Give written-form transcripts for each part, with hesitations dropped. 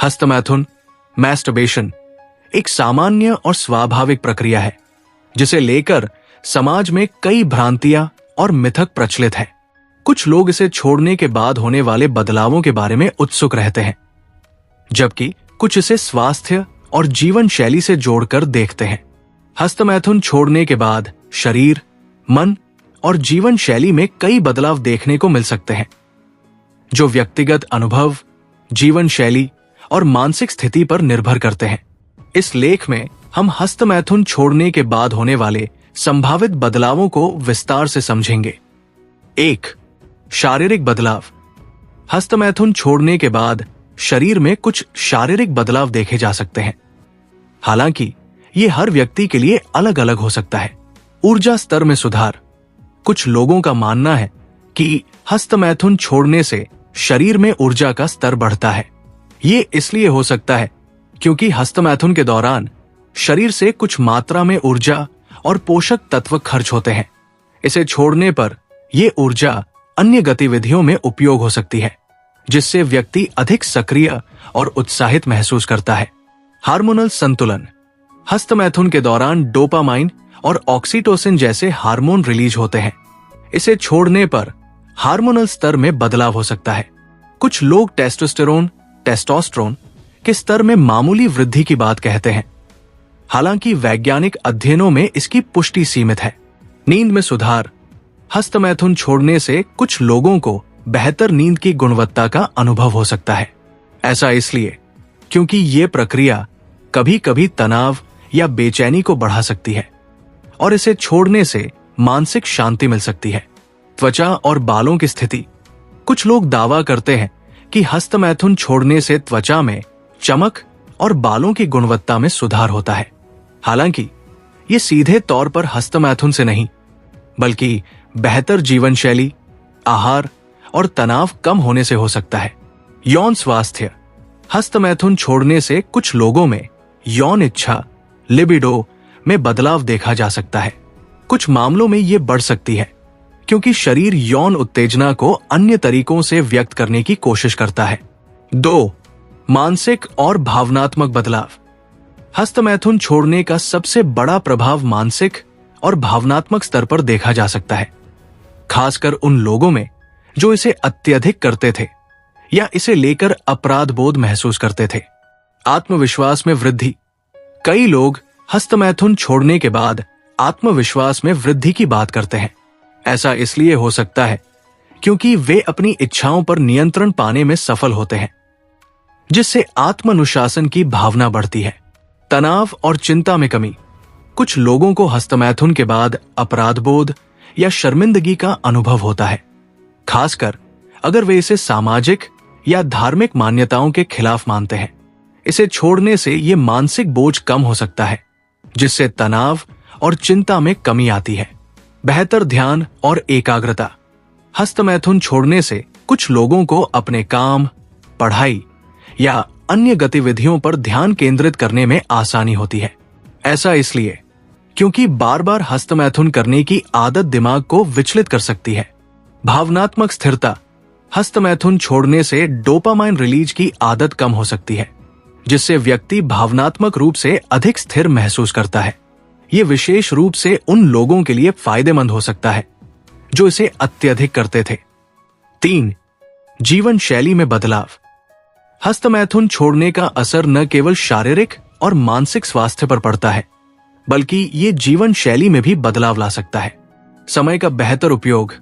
हस्तमैथुन, masturbation, एक सामान्य और स्वाभाविक प्रक्रिया है जिसे लेकर समाज में कई भ्रांतियां और मिथक प्रचलित हैं। कुछ लोग इसे छोड़ने के बाद होने वाले बदलावों के बारे में उत्सुक रहते हैं, जबकि कुछ इसे स्वास्थ्य और जीवन शैली से जोड़कर देखते हैं। हस्तमैथुन छोड़ने के बाद शरीर, मन और जीवन शैली में कई बदलाव देखने को मिल सकते हैं, जो व्यक्तिगत अनुभव, जीवन शैली और मानसिक स्थिति पर निर्भर करते हैं। इस लेख में हम हस्तमैथुन छोड़ने के बाद होने वाले संभावित बदलावों को विस्तार से समझेंगे। 1. शारीरिक बदलाव। हस्तमैथुन छोड़ने के बाद शरीर में कुछ शारीरिक बदलाव देखे जा सकते हैं। हालांकि ये हर व्यक्ति के लिए अलग अलग हो सकता है। ऊर्जा स्तर में सुधार। कुछ लोगों का मानना है कि हस्तमैथुन छोड़ने से शरीर में ऊर्जा का स्तर बढ़ता है। ये इसलिए हो सकता है क्योंकि हस्तमैथुन के दौरान शरीर से कुछ मात्रा में ऊर्जा और पोषक तत्व खर्च होते हैं। इसे छोड़ने पर यह ऊर्जा अन्य गतिविधियों में उपयोग हो सकती है, जिससे व्यक्ति अधिक सक्रिय और उत्साहित महसूस करता है। हार्मोनल संतुलन। हस्तमैथुन के दौरान डोपामाइन और ऑक्सीटोसिन जैसे हार्मोन रिलीज होते हैं। इसे छोड़ने पर हार्मोनल स्तर में बदलाव हो सकता है। कुछ लोग टेस्टोस्टेरोन के स्तर में मामूली वृद्धि की बात कहते हैं। हालांकि वैज्ञानिक अध्ययनों में इसकी पुष्टि सीमित है। नींद में सुधार। हस्तमैथुन छोड़ने से कुछ लोगों को बेहतर नींद की गुणवत्ता का अनुभव हो सकता है। ऐसा इसलिए क्योंकि ये प्रक्रिया कभी-कभी तनाव या बेचैनी को बढ़ा सकती है और इसे छोड़ने से मानसिक शांति मिल सकती है। त्वचा और बालों की स्थिति। कुछ लोग दावा करते हैं कि हस्तमैथुन छोड़ने से त्वचा में चमक और बालों की गुणवत्ता में सुधार होता है। हालांकि ये सीधे तौर पर हस्तमैथुन से नहीं, बल्कि बेहतर जीवन शैली, आहार और तनाव कम होने से हो सकता है। यौन स्वास्थ्य। हस्तमैथुन छोड़ने से कुछ लोगों में यौन इच्छा, लिबिडो में बदलाव देखा जा सकता है। कुछ मामलों में ये बढ़ सकती है क्योंकि शरीर यौन उत्तेजना को अन्य तरीकों से व्यक्त करने की कोशिश करता है। 2. मानसिक और भावनात्मक बदलाव। हस्तमैथुन छोड़ने का सबसे बड़ा प्रभाव मानसिक और भावनात्मक स्तर पर देखा जा सकता है, खासकर उन लोगों में जो इसे अत्यधिक करते थे या इसे लेकर अपराध बोध महसूस करते थे। आत्मविश्वास में वृद्धि। कई लोग हस्तमैथुन छोड़ने के बाद आत्मविश्वास में वृद्धि की बात करते हैं। ऐसा इसलिए हो सकता है क्योंकि वे अपनी इच्छाओं पर नियंत्रण पाने में सफल होते हैं, जिससे आत्मानुशासन की भावना बढ़ती है। तनाव और चिंता में कमी। कुछ लोगों को हस्तमैथुन के बाद अपराधबोध या शर्मिंदगी का अनुभव होता है, खासकर अगर वे इसे सामाजिक या धार्मिक मान्यताओं के खिलाफ मानते हैं। इसे छोड़ने से ये मानसिक बोझ कम हो सकता है, जिससे तनाव और चिंता में कमी आती है। बेहतर ध्यान और एकाग्रता। हस्तमैथुन छोड़ने से कुछ लोगों को अपने काम, पढ़ाई या अन्य गतिविधियों पर ध्यान केंद्रित करने में आसानी होती है। ऐसा इसलिए क्योंकि बार बार हस्तमैथुन करने की आदत दिमाग को विचलित कर सकती है। भावनात्मक स्थिरता। हस्तमैथुन छोड़ने से डोपामाइन रिलीज की आदत कम हो सकती है, जिससे व्यक्ति भावनात्मक रूप से अधिक स्थिर महसूस करता है। ये विशेष रूप से उन लोगों के लिए फायदेमंद हो सकता है जो इसे अत्यधिक करते थे। 3. जीवन शैली में बदलाव। हस्तमैथुन छोड़ने का असर न केवल शारीरिक और मानसिक स्वास्थ्य पर पड़ता है, बल्कि ये जीवन शैली में भी बदलाव ला सकता है। समय का बेहतर उपयोग।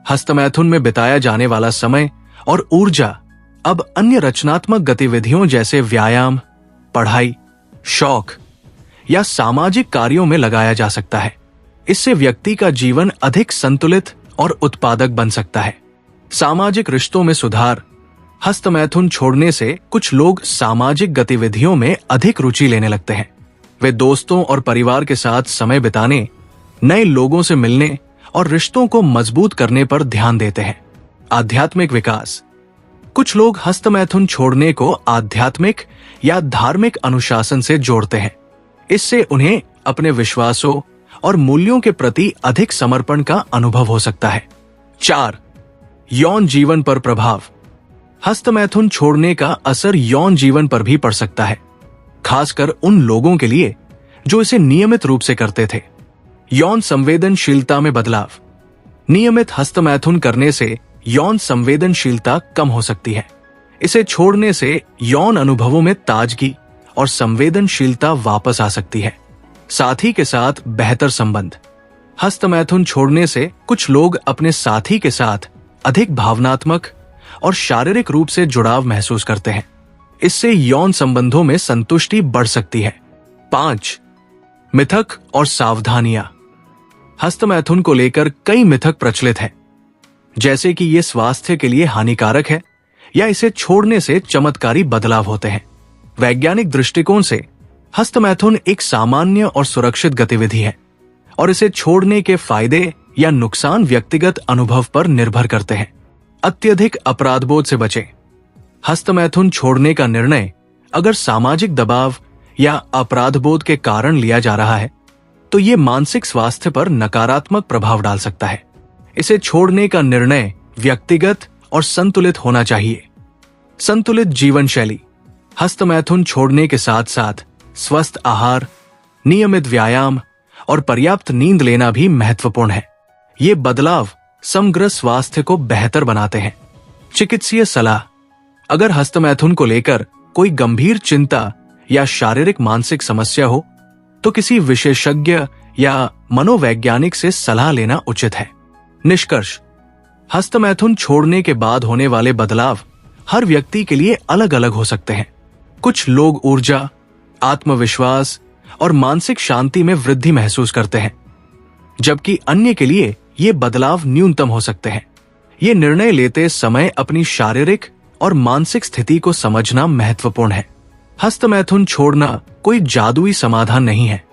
हस्तमैथुन में बिताया जाने वाला समय और ऊर्जा अब अन्य रचनात्मक गतिविधियों जैसे व्यायाम, पढ़ाई, शौक या सामाजिक कार्यों में लगाया जा सकता है। इससे व्यक्ति का जीवन अधिक संतुलित और उत्पादक बन सकता है। सामाजिक रिश्तों में सुधार। हस्तमैथुन छोड़ने से कुछ लोग सामाजिक गतिविधियों में अधिक रुचि लेने लगते हैं। वे दोस्तों और परिवार के साथ समय बिताने, नए लोगों से मिलने और रिश्तों को मजबूत करने पर ध्यान देते हैं। आध्यात्मिक विकास। कुछ लोग हस्तमैथुन छोड़ने को आध्यात्मिक या धार्मिक अनुशासन से जोड़ते हैं। इससे उन्हें अपने विश्वासों और मूल्यों के प्रति अधिक समर्पण का अनुभव हो सकता है। 4. यौन जीवन पर प्रभाव। हस्तमैथुन छोड़ने का असर यौन जीवन पर भी पड़ सकता है, खासकर उन लोगों के लिए जो इसे नियमित रूप से करते थे। यौन संवेदनशीलता में बदलाव। नियमित हस्तमैथुन करने से यौन संवेदनशीलता कम हो सकती है। इसे छोड़ने से यौन अनुभवों में ताजगी और संवेदनशीलता वापस आ सकती है। साथी के साथ बेहतर संबंध। हस्तमैथुन छोड़ने से कुछ लोग अपने साथी के साथ अधिक भावनात्मक और शारीरिक रूप से जुड़ाव महसूस करते हैं। इससे यौन संबंधों में संतुष्टि बढ़ सकती है। 5. मिथक और सावधानियां। हस्तमैथुन को लेकर कई मिथक प्रचलित हैं, जैसे कि यह स्वास्थ्य के लिए हानिकारक है या इसे छोड़ने से चमत्कारी बदलाव होते हैं। वैज्ञानिक दृष्टिकोण से हस्तमैथुन एक सामान्य और सुरक्षित गतिविधि है और इसे छोड़ने के फायदे या नुकसान व्यक्तिगत अनुभव पर निर्भर करते हैं। अत्यधिक अपराधबोध से बचें। हस्तमैथुन छोड़ने का निर्णय अगर सामाजिक दबाव या अपराधबोध के कारण लिया जा रहा है, तो ये मानसिक स्वास्थ्य पर नकारात्मक प्रभाव डाल सकता है। इसे छोड़ने का निर्णय व्यक्तिगत और संतुलित होना चाहिए। संतुलित जीवन शैली। हस्तमैथुन छोड़ने के साथ साथ स्वस्थ आहार, नियमित व्यायाम और पर्याप्त नींद लेना भी महत्वपूर्ण है। ये बदलाव समग्र स्वास्थ्य को बेहतर बनाते हैं। चिकित्सीय सलाह। अगर हस्तमैथुन को लेकर कोई गंभीर चिंता या शारीरिक मानसिक समस्या हो, तो किसी विशेषज्ञ या मनोवैज्ञानिक से सलाह लेना उचित है। निष्कर्ष। हस्तमैथुन छोड़ने के बाद होने वाले बदलाव हर व्यक्ति के लिए अलग अलग हो सकते हैं। कुछ लोग ऊर्जा, आत्मविश्वास और मानसिक शांति में वृद्धि महसूस करते हैं, जबकि अन्य के लिए ये बदलाव न्यूनतम हो सकते हैं। ये निर्णय लेते समय अपनी शारीरिक और मानसिक स्थिति को समझना महत्वपूर्ण है। हस्तमैथुन छोड़ना कोई जादुई समाधान नहीं है,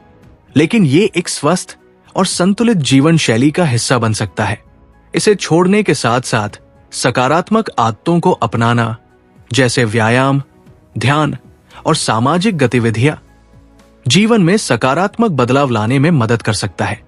लेकिन ये एक स्वस्थ और संतुलित जीवन शैली का हिस्सा बन सकता है। इसे छोड़ने के साथ साथ सकारात्मक आदतों को अपनाना, जैसे व्यायाम, ध्यान और सामाजिक गतिविधियां, जीवन में सकारात्मक बदलाव लाने में मदद कर सकता है।